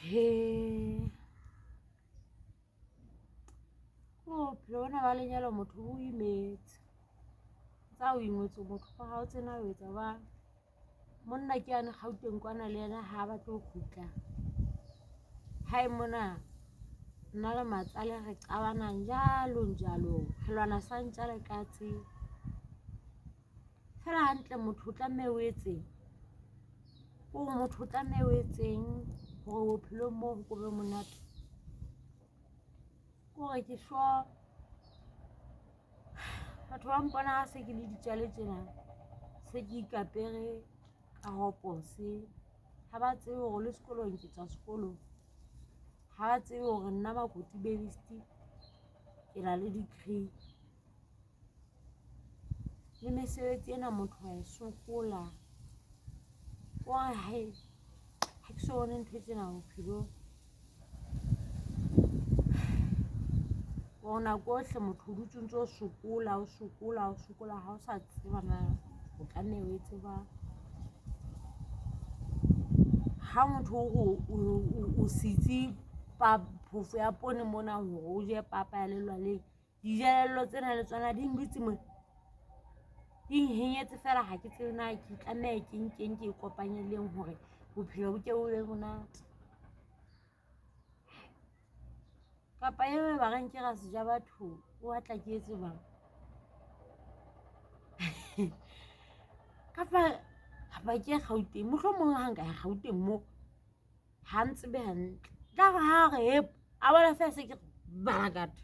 he bophelo bona ba lenyalo motho o imetse tsa o ingwetse motho fa ha o tsena o etsa ba monna ke ane Gauteng kwana le yena ha ba tlo khutla hae mona nna le matsale re qabana njalo re lwana sa ntjale katse fela hantle motho o tlameha o etseng o motho o tlameha o etseng hore bophelo mo go be monate gore ke sure batho ba mpona ha se ke le ditjale tsena se ke ikapere ka hopose ha ba tsebe hore le sekolong ke tsa sekolo ha ba tsebe hore nna Makoti babysti ke na le degree le mesebetsi ena motho wa e sokola wa he ha ke so bone ntho tsena bophelong bona kohle motho o dutse ntse o sokola ha o sa tseba na o tlameha o etse ba ha motho o sitse phoofo ya pone mona hore o je papa ya lelwaleng dijelello tsena le tsona di ngwitse mo di henyetse fela ha ke tsebe na ke tlameha ke nkeng ke kopanyeleng hore bophelo bo ke bo be monate kapa eo ba reng ke ra se ja batho o batla ke etse bang kapa ke Gauteng mohlomong ha nka ya Gauteng mo ha ntsebe hantle tla ha re a bona fa se ke balagata